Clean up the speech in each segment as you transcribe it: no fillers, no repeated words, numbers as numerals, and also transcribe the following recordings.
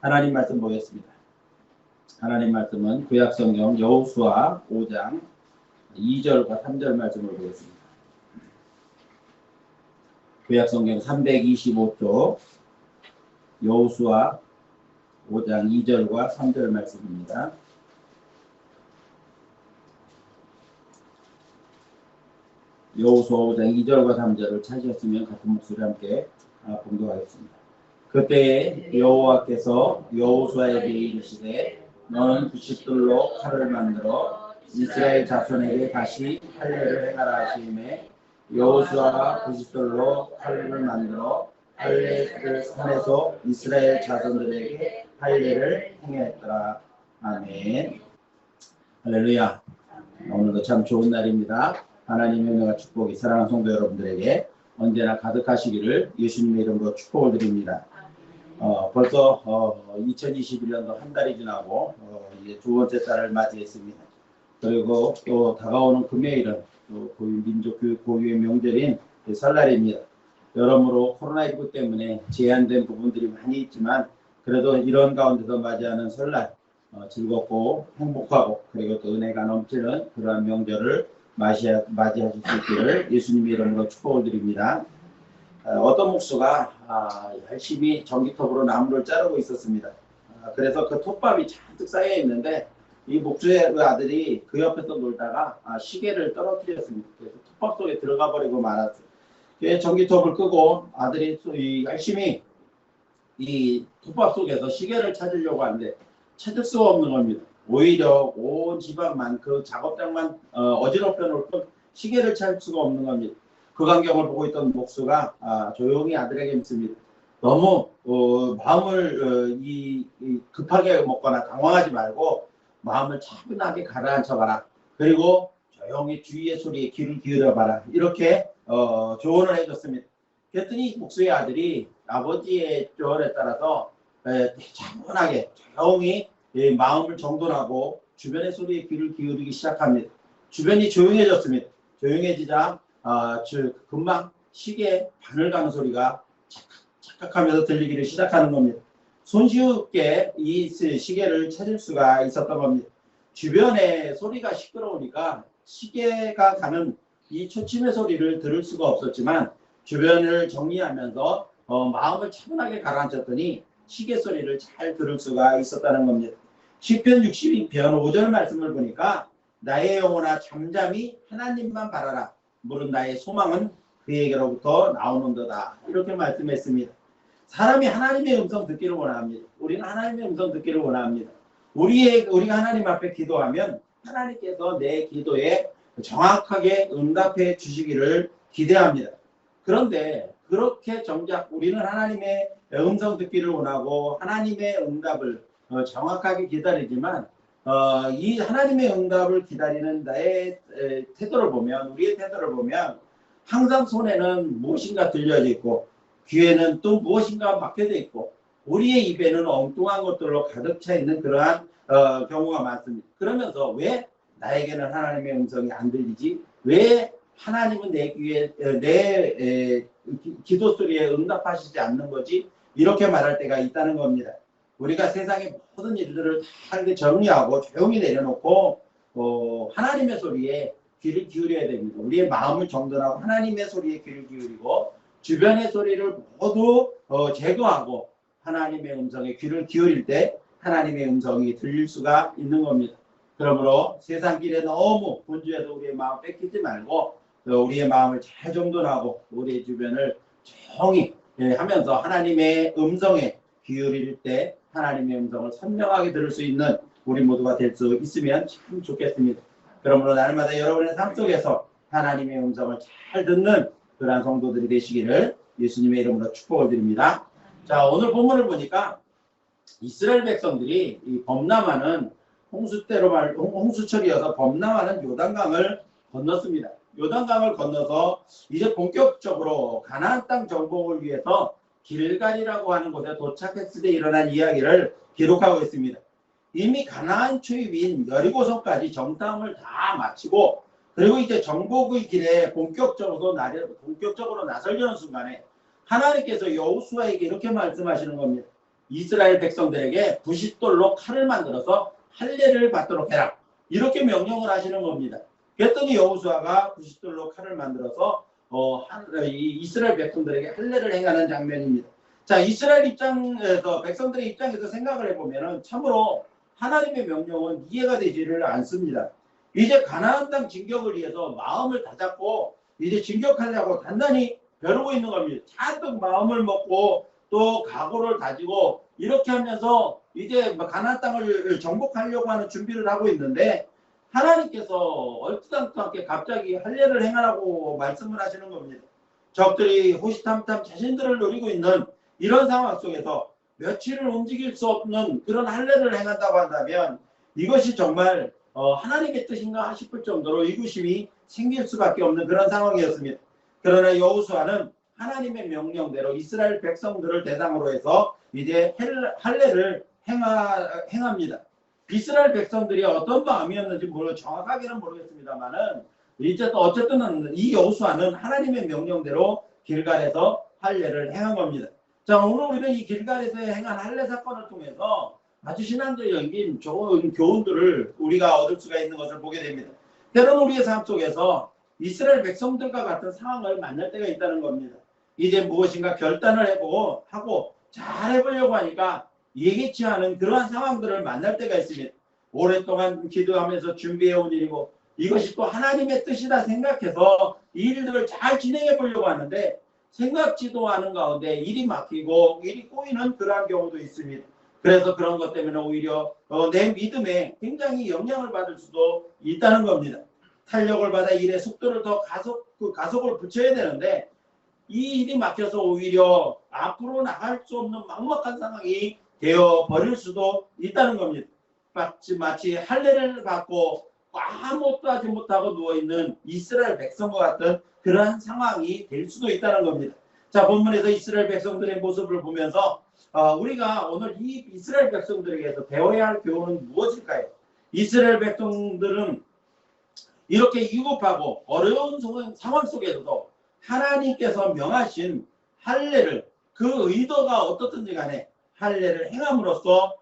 하나님 말씀 보겠습니다. 하나님 말씀은 구약성경 여호수아 5장 2절과 3절 말씀을 보겠습니다. 구약성경 325쪽 여호수아 5장 2절과 3절 말씀입니다. 여호수아 5장 2절과 3절을 찾으셨으면 같은 목소리 함께 봉독하겠습니다. 그때 여호와께서 여호수아에게 이르시되 너는 부싯돌로 칼을 만들어 이스라엘 자손에게 다시 할례를 행하라 하시매 여호수아가 부싯돌로 칼을 만들어 할례를 산에서 이스라엘 자손들에게 할례를 행했더라. 아멘. 할렐루야. 오늘도 참 좋은 날입니다. 하나님의 은혜와 축복이 사랑하는 성도 여러분들에게 언제나 가득하시기를 예수님의 이름으로 축복을 드립니다. 벌써 2021년도 한 달이 지나고 이제 두 번째 달을 맞이했습니다. 그리고 또 다가오는 금요일은 또 민족교육 고유의 명절인 설날입니다. 여러모로 코로나19 때문에 제한된 부분들이 많이 있지만 그래도 이런 가운데서 맞이하는 설날 즐겁고 행복하고 그리고 또 은혜가 넘치는 그러한 명절을 맞이하실 수 있기를 예수님의 이름으로 축복을 드립니다. 어떤 목수가 열심히 전기톱으로 나무를 자르고 있었습니다. 그래서 그 톱밥이 잔뜩 쌓여 있는데 이 목수의 아들이 그 옆에서 놀다가 시계를 떨어뜨렸습니다. 그래서 톱밥 속에 들어가 버리고 말았어요. 전기톱을 끄고 아들이 열심히 이 톱밥 속에서 시계를 찾으려고 하는데 찾을 수가 없는 겁니다. 오히려 온 지방만 그 작업장만 어지럽혀 놓을 뿐 시계를 찾을 수가 없는 겁니다. 그 광경을 보고 있던 목수가 조용히 아들에게 묻습니다. 너무 마음을 급하게 먹거나 당황하지 말고 마음을 차분하게 가라앉혀봐라. 그리고 조용히 주위의 소리에 귀를 기울여봐라. 이렇게 조언을 해줬습니다. 그랬더니 목수의 아들이 아버지의 조언에 따라서 차분하게 조용히 마음을 정돈하고 주변의 소리에 귀를 기울이기 시작합니다. 주변이 조용해졌습니다. 조용해지자 금방 시계 바늘 가는 소리가 착각하면서 들리기를 시작하는 겁니다. 손쉽게 이 시계를 찾을 수가 있었던 겁니다. 주변에 소리가 시끄러우니까 시계가 가는 이 초침의 소리를 들을 수가 없었지만 주변을 정리하면서 마음을 차분하게 가라앉혔더니 시계 소리를 잘 들을 수가 있었다는 겁니다. 시편 62편 5절 말씀을 보니까 나의 영혼아 잠잠히 하나님만 바라라. 물은 나의 소망은 그에게로부터 나오는도다. 이렇게 말씀했습니다. 사람이 하나님의 음성 듣기를 원합니다. 우리는 하나님의 음성 듣기를 원합니다. 우리가 하나님 앞에 기도하면 하나님께서 내 기도에 정확하게 응답해 주시기를 기대합니다. 그런데 그렇게 정작 우리는 하나님의 음성 듣기를 원하고 하나님의 응답을 정확하게 기다리지만 이 하나님의 응답을 기다리는 나의 태도를 보면 우리의 태도를 보면 항상 손에는 무엇인가 들려져 있고 귀에는 또 무엇인가 막혀져 있고 우리의 입에는 엉뚱한 것들로 가득 차 있는 그러한 경우가 많습니다. 그러면서 왜 나에게는 하나님의 음성이 안 들리지? 왜 하나님은 내 귀에 내 기도 소리에 응답하시지 않는 거지? 이렇게 말할 때가 있다는 겁니다. 우리가 세상의 모든 일들을 다 이렇게 정리하고 조용히 내려놓고 하나님의 소리에 귀를 기울여야 됩니다. 우리의 마음을 정돈하고 하나님의 소리에 귀를 기울이고 주변의 소리를 모두 제거하고 하나님의 음성에 귀를 기울일 때 하나님의 음성이 들릴 수가 있는 겁니다. 그러므로 세상 길에 너무 분주해서 우리의 마음 뺏기지 말고 우리의 마음을 잘 정돈하고 우리의 주변을 조용히 하면서 하나님의 음성에 기울일 때 하나님의 음성을 선명하게 들을 수 있는 우리 모두가 될 수 있으면 참 좋겠습니다. 그러므로 날마다 여러분의 삶 속에서 하나님의 음성을 잘 듣는 그러한 성도들이 되시기를 예수님의 이름으로 축복을 드립니다. 자, 오늘 본문을 보니까 이스라엘 백성들이 이 범람하는 홍수철이어서 범람하는 요단강을 건넜습니다. 요단강을 건너서 이제 본격적으로 가나안 땅 정복을 위해서 길갈이라고 하는 곳에 도착했을 때 일어난 이야기를 기록하고 있습니다. 이미 가나안 초입인 여리고성까지 정탐을 다 마치고 그리고 이제 정복의 길에 본격적으로 나서려는 순간에 하나님께서 여호수아에게 이렇게 말씀하시는 겁니다. 이스라엘 백성들에게 부싯돌로 칼을 만들어서 할례를 받도록 해라. 이렇게 명령을 하시는 겁니다. 그랬더니 여호수아가 부싯돌로 칼을 만들어서 이스라엘 백성들에게 할례를 행하는 장면입니다. 자, 이스라엘 입장에서 백성들의 입장에서 생각을 해보면 참으로 하나님의 명령은 이해가 되지를 않습니다. 이제 가나안 땅 진격을 위해서 마음을 다잡고 이제 진격하려고 단단히 벼르고 있는 겁니다. 잔뜩 마음을 먹고 또 각오를 다지고 이렇게 하면서 이제 가나안 땅을 정복하려고 하는 준비를 하고 있는데 하나님께서 얼토당토하게 갑자기 할례를 행하라고 말씀을 하시는 겁니다. 적들이 호시탐탐 자신들을 노리고 있는 이런 상황 속에서 며칠을 움직일 수 없는 그런 할례를 행한다고 한다면 이것이 정말 하나님의 뜻인가 싶을 정도로 의구심이 생길 수밖에 없는 그런 상황이었습니다. 그러나 여호수아는 하나님의 명령대로 이스라엘 백성들을 대상으로 해서 이제 할례를 행합니다. 이스라엘 백성들이 어떤 마음이었는지 정확하게는 모르겠습니다만은 이제 또 어쨌든 이 여호수아는 하나님의 명령대로 길갈에서 할례를 행한 겁니다. 자, 오늘 우리는 이 길갈에서 행한 할례 사건을 통해서 아주 신앙적인 좋은 교훈들을 우리가 얻을 수가 있는 것을 보게 됩니다. 때로는 우리의 삶 속에서 이스라엘 백성들과 같은 상황을 만날 때가 있다는 겁니다. 이제 무엇인가 결단을 하고 잘 해보려고 하니까 예기치 않은 그러한 상황들을 만날 때가 있습니다. 오랫동안 기도하면서 준비해온 일이고 이것이 또 하나님의 뜻이다 생각해서 이 일들을 잘 진행해 보려고 하는데 생각지도 않은 가운데 일이 막히고 일이 꼬이는 그러한 경우도 있습니다. 그래서 그런 것 때문에 오히려 내 믿음에 굉장히 영향을 받을 수도 있다는 겁니다. 탄력을 받아 일의 속도를 더 가속을 붙여야 되는데 이 일이 막혀서 오히려 앞으로 나갈 수 없는 막막한 상황이 되어 버릴 수도 있다는 겁니다. 마치 할례를 받고 아무것도 하지 못하고 누워있는 이스라엘 백성과 같은 그러한 상황이 될 수도 있다는 겁니다. 자, 본문에서 이스라엘 백성들의 모습을 보면서 우리가 오늘 이 이스라엘 백성들에게서 배워야 할 교훈은 무엇일까요? 이스라엘 백성들은 이렇게 위급하고 어려운 상황 속에서도 하나님께서 명하신 할례를 그 의도가 어떻든지 간에 할례를 행함으로써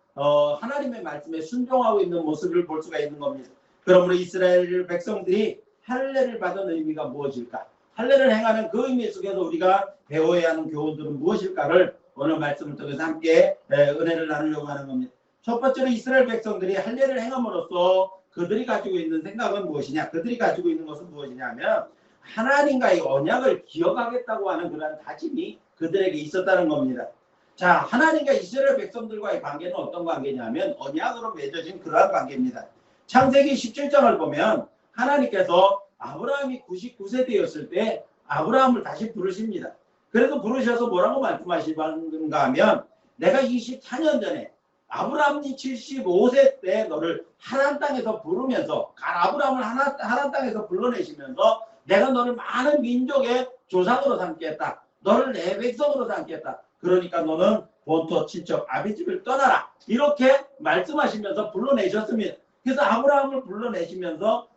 하나님의 말씀에 순종하고 있는 모습을 볼 수가 있는 겁니다. 그러므로 이스라엘 백성들이 할례를 받은 의미가 무엇일까? 할례를 행하는 그 의미 속에서 우리가 배워야 하는 교훈들은 무엇일까를 오늘 말씀을 통해서 함께 은혜를 나누려고 하는 겁니다. 첫 번째로 이스라엘 백성들이 할례를 행함으로써 그들이 가지고 있는 생각은 무엇이냐? 그들이 가지고 있는 것은 무엇이냐 하면 하나님과의 언약을 기억하겠다고 하는 그런 다짐이 그들에게 있었다는 겁니다. 자, 하나님과 이스라엘 백성들과의 관계는 어떤 관계냐면 언약으로 맺어진 그러한 관계입니다. 창세기 17장을 보면 하나님께서 아브라함이 99세 되었을 때 아브라함을 다시 부르십니다. 그래서 부르셔서 뭐라고 말씀하시는가 하면 내가 24년 전에 아브라함이 75세 때 너를 하란 땅에서 부르면서 아브라함을 하란 땅에서 불러내시면서 내가 너를 많은 민족의 조상으로 삼겠다. 너를 내 백성으로 삼겠다. 그러니까 너는 본토 친척 아비집을 떠나라. 이렇게 말씀하시면서 불러내셨습니다. 그래서 아브라함을 불러내시면서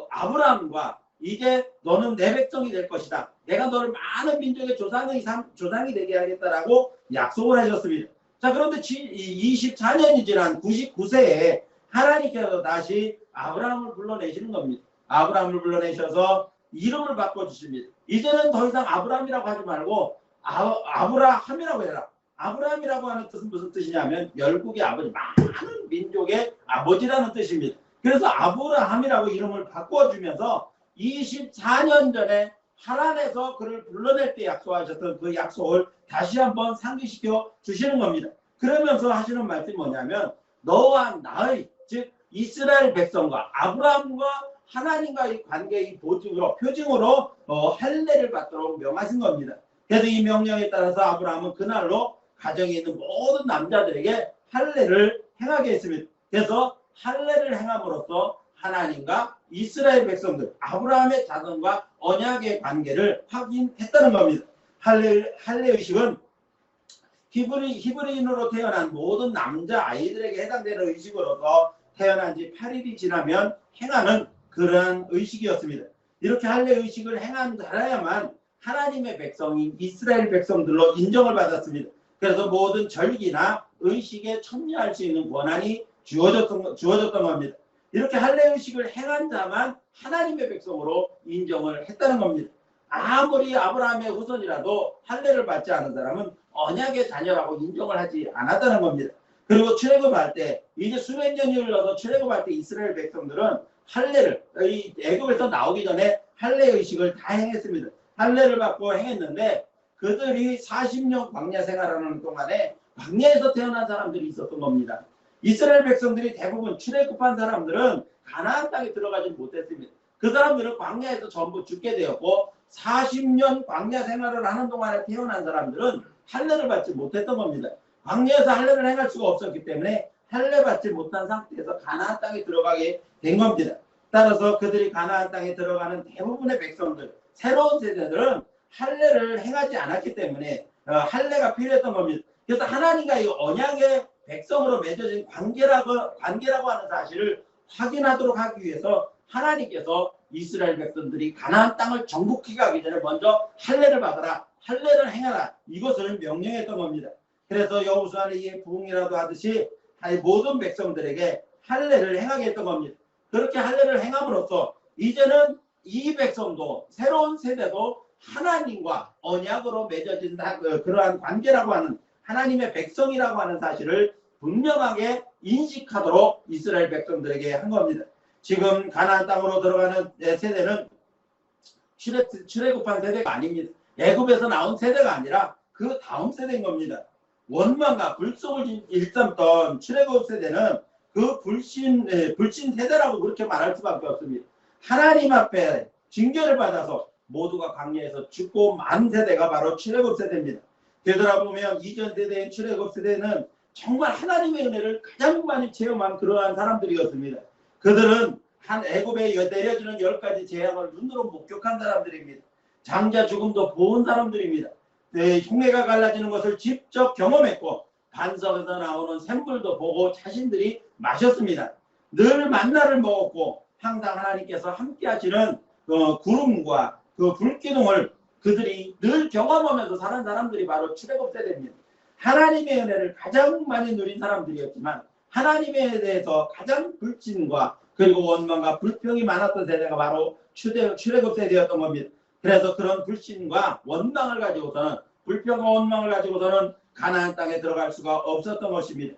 아브라함과 이제 너는 내 백성이 될 것이다. 내가 너를 많은 민족의 조상이 되게 하겠다라고 약속을 하셨습니다. 자, 그런데 24년이 지난 99세에 하나님께서 다시 아브라함을 불러내시는 겁니다. 아브라함을 불러내셔서 이름을 바꿔주십니다. 이제는 더 이상 아브라함이라고 하지 말고 아브라함이라고 해라. 아브라함이라고 하는 뜻은 무슨 뜻이냐면 열국의 아버지, 많은 민족의 아버지라는 뜻입니다. 그래서 아브라함이라고 이름을 바꿔주면서 24년 전에 하란에서 그를 불러낼 때 약속하셨던 그 약속을 다시 한번 상기시켜 주시는 겁니다. 그러면서 하시는 말씀이 뭐냐면 너와 나의 즉 이스라엘 백성과 아브라함과 하나님과의 관계의 표징으로 할례를 받도록 명하신 겁니다. 그래서 이 명령에 따라서 아브라함은 그날로 가정에 있는 모든 남자들에게 할례를 행하게 했습니다. 그래서 할례를 행함으로써 하나님과 이스라엘 백성들, 아브라함의 자손과 언약의 관계를 확인했다는 겁니다. 할례 의식은 히브리인으로 태어난 모든 남자 아이들에게 해당되는 의식으로서 태어난 지 8일이 지나면 행하는 그러한 의식이었습니다. 이렇게 할례 의식을 행한 자라야만 하나님의 백성인 이스라엘 백성들로 인정을 받았습니다. 그래서 모든 절기나 의식에 참여할 수 있는 권한이 주어졌던 겁니다. 이렇게 할례 의식을 행한 자만 하나님의 백성으로 인정을 했다는 겁니다. 아무리 아브라함의 후손이라도 할례를 받지 않은 사람은 언약의 자녀라고 인정을 하지 않았다는 겁니다. 그리고 출애굽할 때 이제 수백 년이 흘러서 출애굽할 때 이스라엘 백성들은 할례를 이 애굽에서 나오기 전에 할례 의식을 다 행했습니다. 할례를 받고 행했는데 그들이 40년 광야 생활하는 동안에 광야에서 태어난 사람들이 있었던 겁니다. 이스라엘 백성들이 대부분 출애굽한 사람들은 가나안 땅에 들어가지 못했습니다. 그 사람들은 광야에서 전부 죽게 되었고 40년 광야 생활을 하는 동안에 태어난 사람들은 할례를 받지 못했던 겁니다. 광야에서 할례를 행할 수가 없었기 때문에 할례 받지 못한 상태에서 가나안 땅에 들어가게 된 겁니다. 따라서 그들이 가나안 땅에 들어가는 대부분의 백성들, 새로운 세대들은 할례를 행하지 않았기 때문에 할례가 필요했던 겁니다. 그래서 하나님과 이 언약의 백성으로 맺어진 관계라고 하는 사실을 확인하도록 하기 위해서 하나님께서 이스라엘 백성들이 가나안 땅을 정복해 가기 전에 먼저 할례를 받아라, 할례를 행하라, 이것을 명령했던 겁니다. 그래서 여호수아는 이 부흥이라도 하듯이 모든 백성들에게 할례를 행하게 했던 겁니다. 그렇게 할례를 행함으로써 이제는 이 백성도 새로운 세대도 하나님과 언약으로 맺어진 그러한 관계라고 하는 하나님의 백성이라고 하는 사실을 분명하게 인식하도록 이스라엘 백성들에게 한 겁니다. 지금 가나안 땅으로 들어가는 세대는 출애굽한 세대가 아닙니다. 애굽에서 나온 세대가 아니라 그 다음 세대인 겁니다. 원망과 불속을 일삼던 출애굽 세대는 그 불신 세대라고 그렇게 말할 수밖에 없습니다. 하나님 앞에 징계를 받아서 모두가 광야에서 죽고 만 세대가 바로 출애굽 세대입니다. 되돌아보면 이전 세대인 출애굽 세대는 정말 하나님의 은혜를 가장 많이 체험한 그러한 사람들이었습니다. 그들은 한 애굽에 내려지는 10가지 재앙을 눈으로 목격한 사람들입니다. 장자 죽음도 본 사람들입니다. 흉내가 갈라지는 것을 직접 경험했고 반석에서 나오는 샘물도 보고 자신들이 마셨습니다. 늘 만나를 먹었고 항상 하나님께서 함께 하시는 구름과 그 불기둥을 그들이 늘 경험하면서 사는 사람들이 바로 출애굽 세대입니다. 하나님의 은혜를 가장 많이 누린 사람들이었지만 하나님에 대해서 가장 불신과 그리고 원망과 불평이 많았던 세대가 바로 출애굽 세대였던 겁니다. 그래서 그런 불신과 원망을 가지고서는 불평과 원망을 가지고서는 가나안 땅에 들어갈 수가 없었던 것입니다.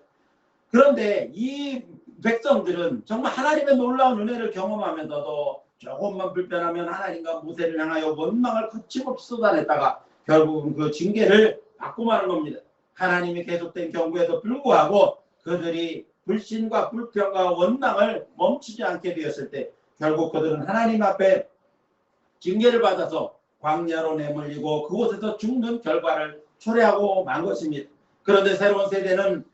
그런데 이 백성들은 정말 하나님의 놀라운 은혜를 경험하면서도 조금만 불편하면 하나님과 모세를 향하여 원망을 거침없이 쏟아냈다가 결국은 그 징계를 받고 마는 겁니다. 하나님이 계속된 경고에도 불구하고 그들이 불신과 불평과 원망을 멈추지 않게 되었을 때 결국 그들은 하나님 앞에 징계를 받아서 광야로 내몰리고 그곳에서 죽는 결과를 초래하고 만 것입니다. 그런데 새로운 세대인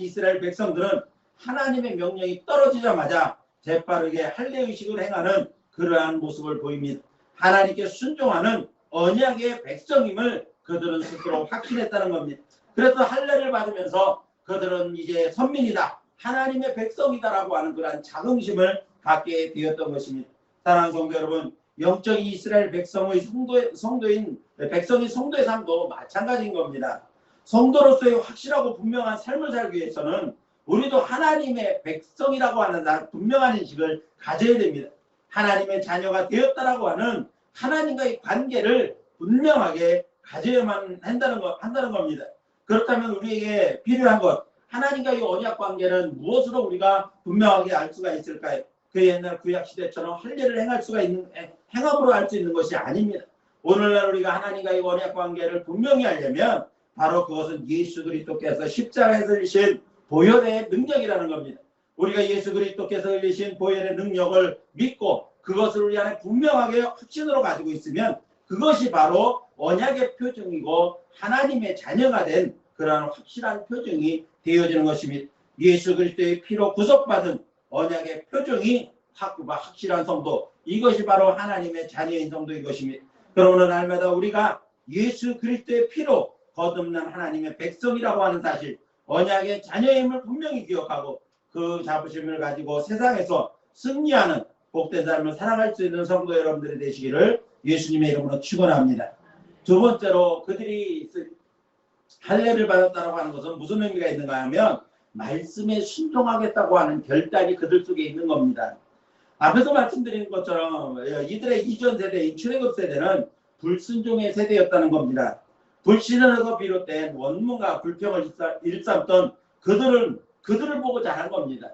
이스라엘 백성들은 하나님의 명령이 떨어지자마자 재빠르게 할례의식을 행하는 그러한 모습을 보입니다. 하나님께 순종하는 언약의 백성임을 그들은 스스로 확신했다는 겁니다. 그래서 할례를 받으면서 그들은 이제 선민이다, 하나님의 백성이다라고 하는 그러한 자긍심을 갖게 되었던 것입니다. 사랑하는 성도 여러분, 영적인 이스라엘 백성의 백성이 성도의 삶도 마찬가지인 겁니다. 성도로서의 확실하고 분명한 삶을 살기 위해서는 우리도 하나님의 백성이라고 하는 분명한 인식을 가져야 됩니다. 하나님의 자녀가 되었다라고 하는 하나님과의 관계를 분명하게 가져야만 한다는 겁니다. 그렇다면 우리에게 필요한 것, 하나님과의 언약 관계는 무엇으로 우리가 분명하게 알 수가 있을까요? 그 옛날 구약 시대처럼 할례를 행함으로 알 수 있는 것이 아닙니다. 오늘날 우리가 하나님과의 언약 관계를 분명히 알려면 바로 그것은 예수 그리스도께서 십자가에서 흘리신 보혈의 능력이라는 겁니다. 우리가 예수 그리스도께서 흘리신 보혈의 능력을 믿고 그것을 우리 안에 분명하게 확신으로 가지고 있으면 그것이 바로 언약의 표징이고 하나님의 자녀가 된 그러한 확실한 표징이 되어지는 것입니다. 예수 그리스도의 피로 구속받은 언약의 표징이 확실한 성도, 이것이 바로 하나님의 자녀인 성도인 것입니다. 그러므로 날마다 우리가 예수 그리스도의 피로 거듭난 하나님의 백성이라고 하는 사실, 언약의 자녀임을 분명히 기억하고 그 자부심을 가지고 세상에서 승리하는 복된 삶을 살아갈 수 있는 성도 여러분들이 되시기를 예수님의 이름으로 축원합니다. 두 번째로 그들이 할례를 받았다라고 하는 것은 무슨 의미가 있는가 하면 말씀에 순종하겠다고 하는 결단이 그들 속에 있는 겁니다. 앞에서 말씀드린 것처럼 이들의 이전 세대인 출애굽 세대는 불순종의 세대였다는 겁니다. 불신에서 비롯된 원문과 불평을 일삼던 그들을 보고 자란 겁니다.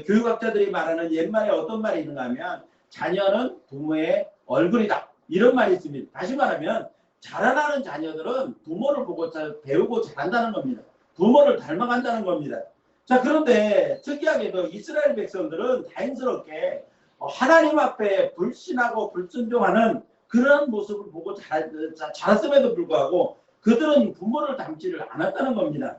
교육학자들이 말하는 옛말에 어떤 말이 있는가 하면 자녀는 부모의 얼굴이다, 이런 말이 있습니다. 다시 말하면 자라나는 자녀들은 부모를 보고 배우고 자란다는 겁니다. 부모를 닮아간다는 겁니다. 자, 그런데 특이하게도 이스라엘 백성들은 다행스럽게 하나님 앞에 불신하고 불순종하는 그런 모습을 보고 자랐음에도 불구하고 그들은 부모를 닮지를 않았다는 겁니다.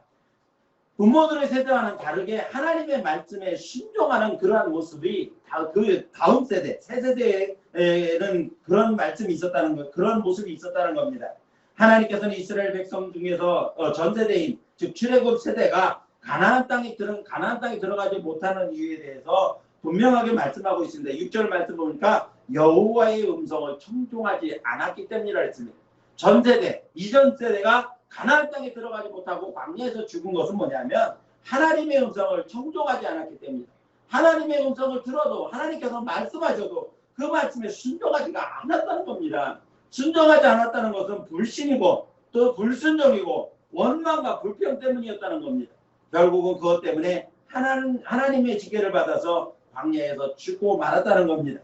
부모들의 세대와는 다르게 하나님의 말씀에 순종하는 그러한 모습이 그 다음 세대, 새 세대에는 그런 말씀이 있었다는 것, 그런 모습이 있었다는 겁니다. 하나님께서는 이스라엘 백성 중에서 전 세대인 즉 출애굽 세대가 가나안 땅에 들어가지 못하는 이유에 대해서 분명하게 말씀하고 있습니다. 6절 말씀 보니까 여호와의 음성을 청종하지 않았기 때문이라 했습니다. 전 세대, 이전 세대가 가나안 땅에 들어가지 못하고 광야에서 죽은 것은 뭐냐면 하나님의 음성을 청종하지 않았기 때문이다. 하나님의 음성을 들어도 하나님께서 말씀하셔도 그 말씀에 순종하지가 않았다는 겁니다. 순종하지 않았다는 것은 불신이고 또 불순종이고 원망과 불평 때문이었다는 겁니다. 결국은 그것 때문에 하나님의 지계를 받아서 광야에서 죽고 말았다는 겁니다.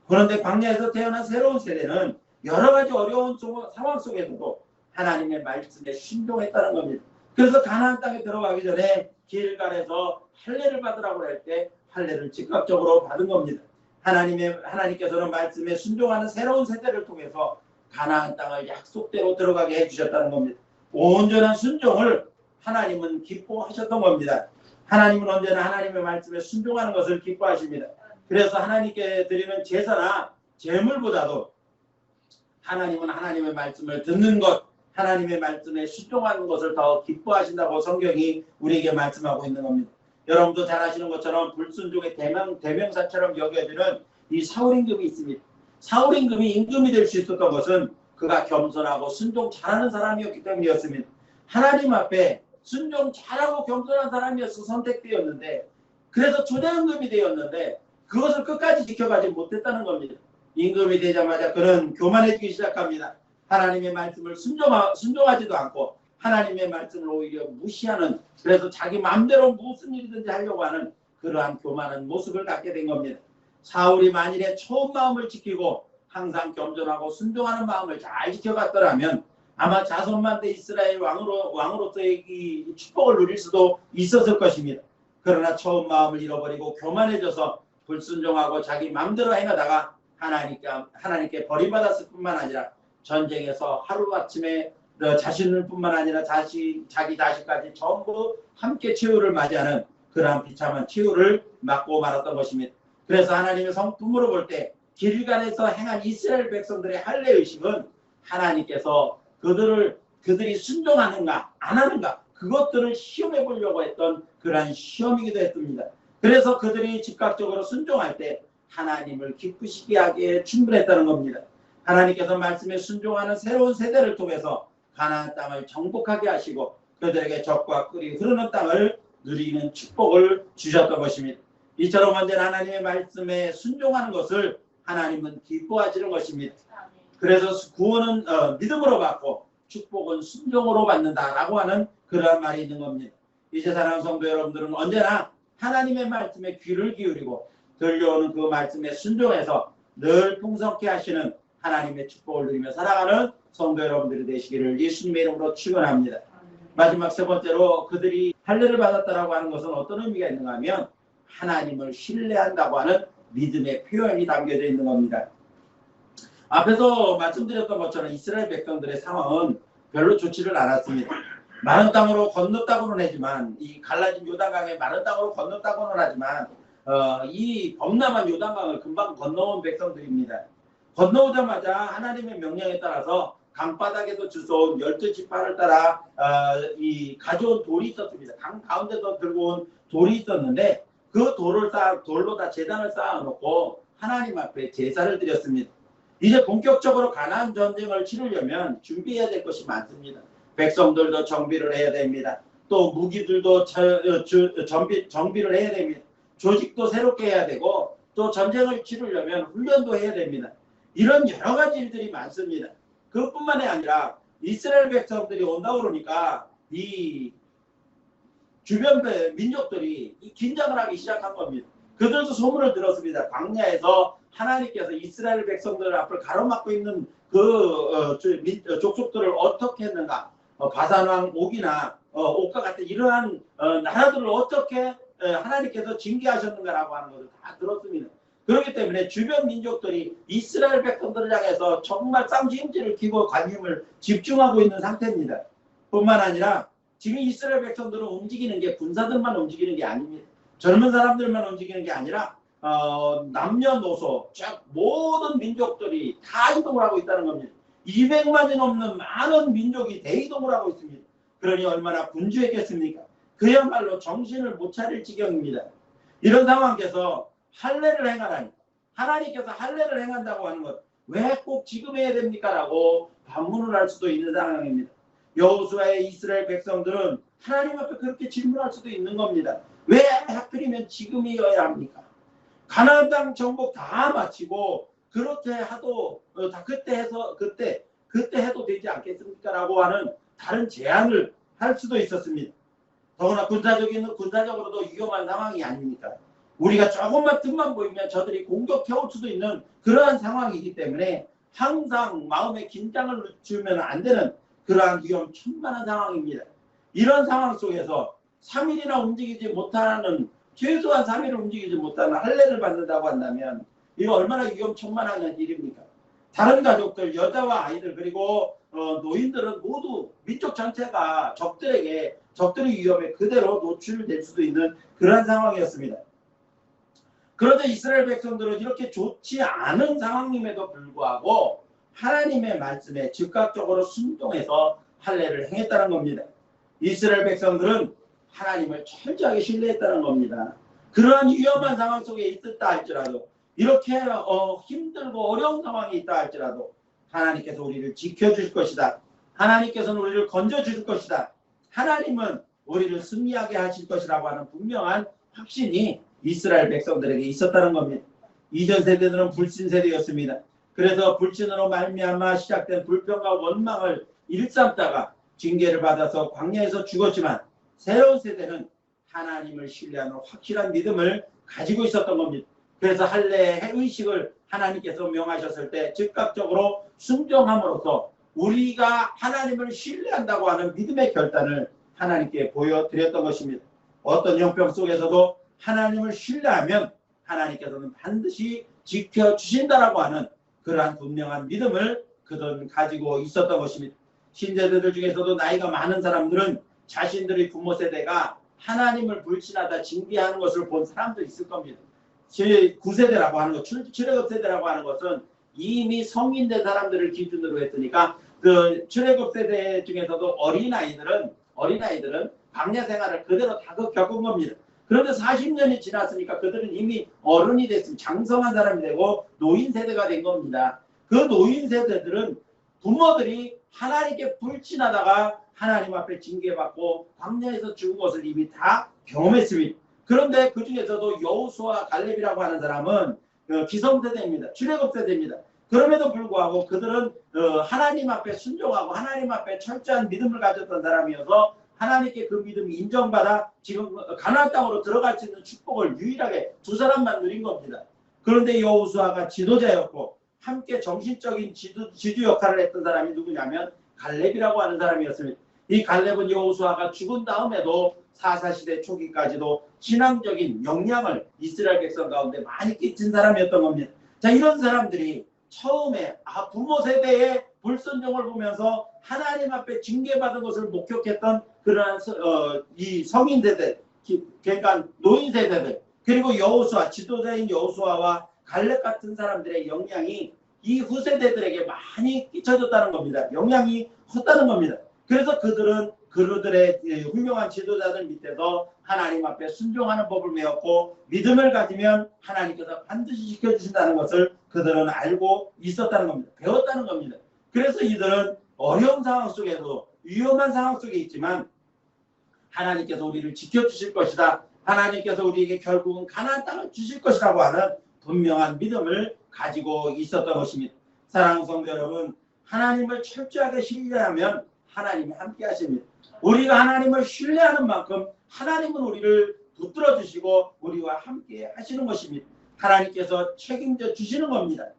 그런데 광야에서 태어난 새로운 세대는 여러 가지 어려운 상황 속에서도 하나님의 말씀에 순종했다는 겁니다. 그래서 가나안 땅에 들어가기 전에 길갈에서 할례를 받으라고 할 때 할례를 즉각적으로 받은 겁니다. 하나님께서는 말씀에 순종하는 새로운 세대를 통해서 가나안 땅을 약속대로 들어가게 해주셨다는 겁니다. 온전한 순종을 하나님은 기뻐하셨던 겁니다. 하나님은 언제나 하나님의 말씀에 순종하는 것을 기뻐하십니다. 그래서 하나님께 드리는 제사나 제물보다도 하나님은 하나님의 말씀을 듣는 것, 하나님의 말씀에 순종하는 것을 더 기뻐하신다고 성경이 우리에게 말씀하고 있는 겁니다. 여러분도 잘 아시는 것처럼 불순종의 대명사처럼 여겨지는 이 사울임금이 있습니다. 사울임금이 임금이 될 수 있었던 것은 그가 겸손하고 순종 잘하는 사람이었기 때문이었습니다. 하나님 앞에 순종 잘하고 겸손한 사람이어서 선택되었는데, 그래서 초대임금이 되었는데 그것을 끝까지 지켜가지 못했다는 겁니다. 임금이 되자마자 그는 교만해지기 시작합니다. 하나님의 말씀을 순종하지도 않고 하나님의 말씀을 오히려 무시하는, 그래서 자기 마음대로 무슨 일이든지 하려고 하는 그러한 교만한 모습을 갖게 된 겁니다. 사울이 만일에 처음 마음을 지키고 항상 겸손하고 순종하는 마음을 잘 지켜갔더라면 아마 자손만 대 이스라엘 왕으로서의 이 축복을 누릴 수도 있었을 것입니다. 그러나 처음 마음을 잃어버리고 교만해져서 불순종하고 자기 마음대로 행하다가 하나님께 버림받았을 뿐만 아니라 전쟁에서 하루아침에 자신을 뿐만 아니라 자기 자식까지 전부 함께 최후를 맞이하는 그러한 비참한 최후를 맞고 말았던 것입니다. 그래서 하나님의 성품으로 볼 때 길갈에서 행한 이스라엘 백성들의 할례 의식은 하나님께서 그들이 순종하는가 안 하는가 그것들을 시험해 보려고 했던 그러한 시험이기도 했습니다. 그래서 그들이 즉각적으로 순종할 때 하나님을 기쁘시게 하기에 충분했다는 겁니다. 하나님께서 말씀에 순종하는 새로운 세대를 통해서 가나안 땅을 정복하게 하시고 그들에게 젖과 꿀이 흐르는 땅을 누리는 축복을 주셨던 것입니다. 이처럼 언제나 하나님의 말씀에 순종하는 것을 하나님은 기뻐하시는 것입니다. 그래서 구원은 믿음으로 받고 축복은 순종으로 받는다라고 하는 그러한 말이 있는 겁니다. 이제 사랑하는 성도 여러분들은 언제나 하나님의 말씀에 귀를 기울이고 들려오는 그 말씀에 순종해서 늘 풍성케 하시는 하나님의 축복을 누리며 살아가는 성도 여러분들이 되시기를 예수님의 이름으로 축원합니다. 마지막 세 번째로 그들이 할례를 받았다라고 하는 것은 어떤 의미가 있는가 하면 하나님을 신뢰한다고 하는 믿음의 표현이 담겨져 있는 겁니다. 앞에서 말씀드렸던 것처럼 이스라엘 백성들의 상황은 별로 좋지를 않았습니다. 마른 땅으로 건넜다고는 하지만 이 갈라진 요단강에 마른 땅으로 건넜다고는 하지만 이 범람한 요단강을 금방 건너온 백성들입니다. 건너오자마자 하나님의 명령에 따라서 강바닥에서 주워온 12지파를 따라 이 가져온 돌이 있었습니다. 강 가운데서 들고 온 돌이 있었는데 그 돌로 다 제단을 쌓아놓고 하나님 앞에 제사를 드렸습니다. 이제 본격적으로 가나안 전쟁을 치르려면 준비해야 될 것이 많습니다. 백성들도 정비를 해야 됩니다. 또 무기들도 정비를 해야 됩니다. 조직도 새롭게 해야 되고 또 전쟁을 치르려면 훈련도 해야 됩니다. 이런 여러 가지 일들이 많습니다. 그것뿐만이 아니라 이스라엘 백성들이 온다고 그러니까 이 주변 민족들이 긴장을 하기 시작한 겁니다. 그들도 소문을 들었습니다. 광야에서 하나님께서 이스라엘 백성들 앞을 가로막고 있는 그 족속들을 어떻게 했는가, 바산왕 옥이나 옥과 같은 이러한 나라들을 어떻게 하나님께서 징계하셨는가라고 하는 것을 다 들었습니다. 그렇기 때문에 주변 민족들이 이스라엘 백성들을 향해서 정말 쌍심지를 키고 관심을 집중하고 있는 상태입니다. 뿐만 아니라 지금 이스라엘 백성들은 움직이는 게 군사들만 움직이는 게 아닙니다. 젊은 사람들만 움직이는 게 아니라 남녀노소 즉 모든 민족들이 다 이동을 하고 있다는 겁니다. 200만이 넘는 많은 민족이 대이동을 하고 있습니다. 그러니 얼마나 분주했겠습니까? 그야말로 정신을 못 차릴 지경입니다. 이런 상황에서 할례를 행하라니, 하나님께서 할례를 행한다고 하는 것 왜 꼭 지금 해야 됩니까? 라고 반문을 할 수도 있는 상황입니다. 여호수아의 이스라엘 백성들은 하나님 앞에 그렇게 질문할 수도 있는 겁니다. 왜 하필이면 지금이어야 합니까? 가나안 땅 정복 다 마치고 그렇게 하도 다 그때 해도 되지 않겠습니까? 라고 하는 다른 제안을 할 수도 있었습니다. 더구나 군사적으로도 위험한 상황이 아닙니까? 우리가 조금만 틈만 보이면 저들이 공격해올 수도 있는 그러한 상황이기 때문에 항상 마음에 긴장을 주면 안 되는 그러한 위험천만한 상황입니다. 이런 상황 속에서 3일이나 움직이지 못하는, 최소한 3일을 움직이지 못하는 할례를 받는다고 한다면 이거 얼마나 위험천만한 일입니까? 다른 가족들, 여자와 아이들 그리고 노인들은 모두 민족 전체가 적들의 위험에 그대로 노출될 수도 있는 그런 상황이었습니다. 그런데 이스라엘 백성들은 이렇게 좋지 않은 상황임에도 불구하고 하나님의 말씀에 즉각적으로 순종해서 할례를 행했다는 겁니다. 이스라엘 백성들은 하나님을 철저하게 신뢰했다는 겁니다. 그러한 위험한 상황 속에 있었다 할지라도, 이렇게 힘들고 어려운 상황이 있다 할지라도 하나님께서 우리를 지켜줄 것이다. 하나님께서는 우리를 건져줄 것이다. 하나님은 우리를 승리하게 하실 것이라고 하는 분명한 확신이 이스라엘 백성들에게 있었다는 겁니다. 이전 세대들은 불신 세대였습니다. 그래서 불신으로 말미암아 시작된 불평과 원망을 일삼다가 징계를 받아서 광야에서 죽었지만 새로운 세대는 하나님을 신뢰하는 확실한 믿음을 가지고 있었던 겁니다. 그래서 할례 의식을 하나님께서 명하셨을 때 즉각적으로 순종함으로써 우리가 하나님을 신뢰한다고 하는 믿음의 결단을 하나님께 보여드렸던 것입니다. 어떤 형편 속에서도 하나님을 신뢰하면 하나님께서는 반드시 지켜주신다라고 하는 그러한 분명한 믿음을 그들은 가지고 있었던 것입니다. 신자들 중에서도 나이가 많은 사람들은 자신들의 부모 세대가 하나님을 불신하다 징계하는 것을 본 사람도 있을 겁니다. 9세대라고 하는 것, 출애굽 세대라고 하는 것은 이미 성인된 사람들을 기준으로 했으니까 그 출애굽 세대 중에서도 어린아이들은 광야 생활을 그대로 다 겪은 겁니다. 그런데 40년이 지났으니까 그들은 이미 어른이 됐으면 장성한 사람이 되고 노인 세대가 된 겁니다. 그 노인 세대들은 부모들이 하나님께 불신하다가 하나님 앞에 징계받고 광야에서 죽은 것을 이미 다 경험했습니다. 그런데 그 중에서도 여호수아 갈렙이라고 하는 사람은 기성세대입니다. 출애굽 세대입니다. 그럼에도 불구하고 그들은 하나님 앞에 순종하고 하나님 앞에 철저한 믿음을 가졌던 사람이어서 하나님께 그 믿음이 인정받아 지금 가나안 땅으로 들어갈 수 있는 축복을 유일하게 두 사람만 누린 겁니다. 그런데 여호수아가 지도자였고 함께 정신적인 지주 역할을 했던 사람이 누구냐면 갈렙이라고 하는 사람이었습니다. 이 갈렙은 여호수아가 죽은 다음에도 사사시대 초기까지도 신앙적인 영향을 이스라엘 백성 가운데 많이 끼친 사람이었던 겁니다. 자, 이런 사람들이 처음에 부모 세대의 불순종을 보면서 하나님 앞에 징계받은 것을 목격했던 그러한 이 성인 세대, 그러니까 노인 세대들, 그리고 여호수아, 지도자인 여호수아와 갈렙 같은 사람들의 영향이 이 후세대들에게 많이 끼쳐졌다는 겁니다. 영향이 컸다는 겁니다. 그래서 그들의 훌륭한 지도자들 밑에서 하나님 앞에 순종하는 법을 배웠고 믿음을 가지면 하나님께서 반드시 지켜주신다는 것을 그들은 알고 있었다는 겁니다. 배웠다는 겁니다. 그래서 이들은 어려운 상황 속에도 위험한 상황 속에 있지만 하나님께서 우리를 지켜주실 것이다. 하나님께서 우리에게 결국은 가나안 땅을 주실 것이라고 하는 분명한 믿음을 가지고 있었던 것입니다. 사랑하는 성도 여러분, 하나님을 철저하게 신뢰하면 하나님이 함께 하십니다. 우리가 하나님을 신뢰하는 만큼 하나님은 우리를 붙들어 주시고 우리와 함께 하시는 것입니다. 하나님께서 책임져 주시는 겁니다.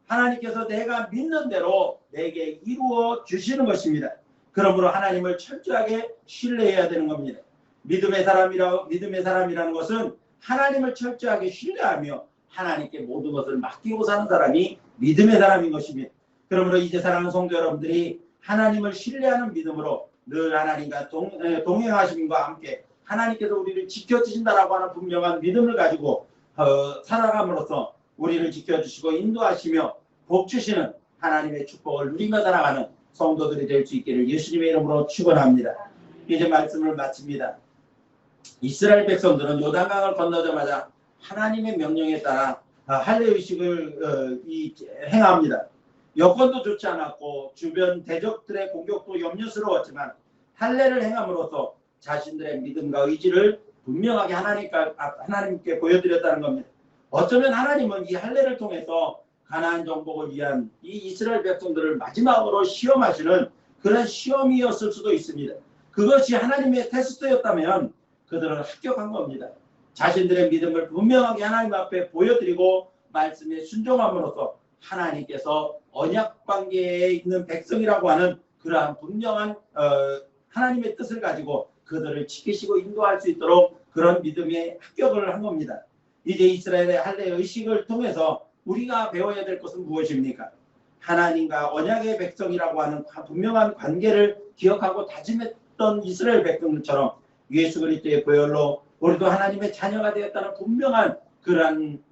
하나님께서 내가 믿는 대로 내게 이루어 주시는 것입니다. 그러므로 하나님을 철저하게 신뢰해야 되는 겁니다. 믿음의 사람이라는 것은 하나님을 철저하게 신뢰하며 하나님께 모든 것을 맡기고 사는 사람이 믿음의 사람인 것입니다. 그러므로 이제 사랑하는 성도 여러분들이 하나님을 신뢰하는 믿음으로 늘 하나님과 동행하심과 함께 하나님께서 우리를 지켜주신다라고 하는 분명한 믿음을 가지고 살아감으로써 우리를 지켜주시고 인도하시며 복주시는 하나님의 축복을 누리며 살아가는 성도들이 될 수 있기를 예수님의 이름으로 축원합니다. 이제 말씀을 마칩니다. 이스라엘 백성들은 요단강을 건너자마자 하나님의 명령에 따라 할례의식을 행합니다. 여건도 좋지 않았고 주변 대적들의 공격도 염려스러웠지만 할례를 행함으로써 자신들의 믿음과 의지를 분명하게 하나님께 보여드렸다는 겁니다. 어쩌면 하나님은 이 할례를 통해서 가나안 정복을 위한 이 이스라엘 백성들을 마지막으로 시험하시는 그런 시험이었을 수도 있습니다. 그것이 하나님의 테스트였다면 그들은 합격한 겁니다. 자신들의 믿음을 분명하게 하나님 앞에 보여드리고 말씀에 순종함으로써 하나님께서 언약 관계에 있는 백성이라고 하는 그러한 분명한 하나님의 뜻을 가지고 그들을 지키시고 인도할 수 있도록 그런 믿음에 합격을 한 겁니다. 이제 이스라엘의 할례 의식을 통해서 우리가 배워야 될 것은 무엇입니까? 하나님과 언약의 백성이라고 하는 분명한 관계를 기억하고 다짐했던 이스라엘 백성들처럼 예수 그리스도의 보혈로 우리도 하나님의 자녀가 되었다는 분명한 그러한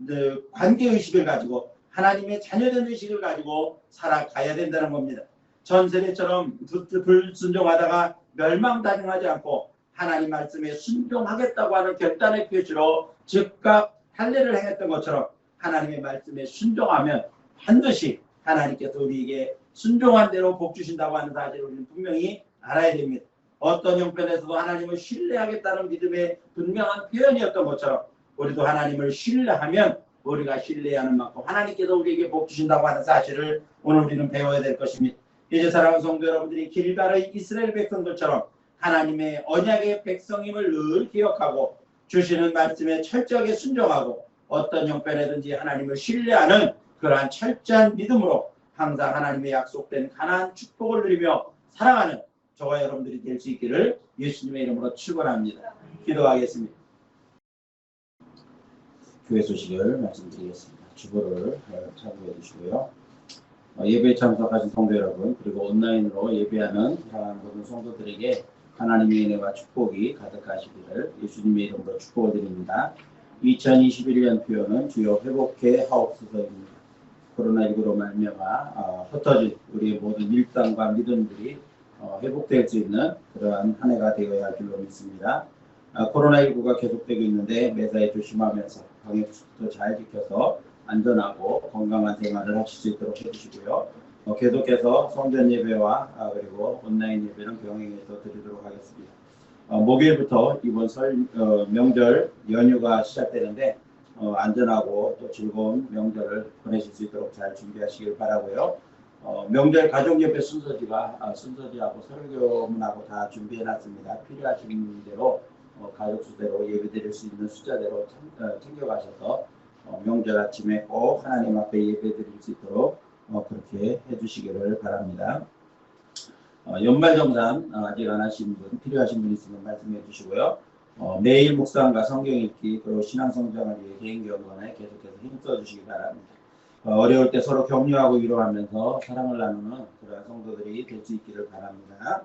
관계의식을 가지고 하나님의 자녀된 의식을 가지고 살아가야 된다는 겁니다. 전세대처럼 불순종하다가 멸망당하지 않고 하나님 말씀에 순종하겠다고 하는 결단의 표시로 즉각 할례를 행했던 것처럼 하나님의 말씀에 순종하면 반드시 하나님께서 우리에게 순종한 대로 복 주신다고 하는 사실을 우리는 분명히 알아야 됩니다. 어떤 형편에서도 하나님을 신뢰하겠다는 믿음의 분명한 표현이었던 것처럼 우리도 하나님을 신뢰하면 우리가 신뢰하는 만큼 하나님께서 우리에게 복 주신다고 하는 사실을 오늘 우리는 배워야 될 것입니다. 이제 사랑하는 성도 여러분들이 길갈의 이스라엘 백성들처럼 하나님의 언약의 백성임을 늘 기억하고 주시는 말씀에 철저하게 순종하고 어떤 형편에든지 하나님을 신뢰하는 그러한 철저한 믿음으로 항상 하나님의 약속된 가나안 축복을 누리며 살아가는 저와 여러분들이 될 수 있기를 예수님의 이름으로 축원합니다. 기도하겠습니다. 교회 소식을 말씀드리겠습니다. 주보를 참고해 주시고요. 예배에 참석하신 성도 여러분 그리고 온라인으로 예배하는 모든 성도들에게 하나님의 은혜와 축복이 가득하시기를 예수님의 이름으로 축복을 드립니다. 2021년 표어는 주여 회복해 하옵소서입니다. 코로나19로 말미암아 흩어진 우리의 모든 일상과 믿음들이 회복될 수 있는 그러한 한 해가 되어야 할 줄로 믿습니다. 코로나19가 계속되고 있는데 매사에 조심하면서 방역수칙도 잘 지켜서 안전하고 건강한 생활을 하실 수 있도록 해주시고요. 계속해서 성전 예배와 그리고 온라인 예배는 병행해서 드리도록 하겠습니다. 목요일부터 이번 명절 연휴가 시작되는데 안전하고 또 즐거운 명절을 보내실 수 있도록 잘 준비하시길 바라고요. 명절 가족예배 순서지하고 설교문하고 다 준비해놨습니다. 필요하신 대로 가족 수대로 예배드릴 수 있는 숫자대로 챙겨가셔서 명절 아침에 꼭 하나님 앞에 예배드릴 수 있도록 그렇게 해주시기를 바랍니다. 연말정산 아직 안 하신 분, 필요하신 분 있으면 말씀해 주시고요. 매일 묵상과 성경 읽기 그리고 신앙성장을 위해 개인경건에 계속해서 힘써 주시기 바랍니다. 어려울 때 서로 격려하고 위로하면서 사랑을 나누는 그런 성도들이 될 수 있기를 바랍니다.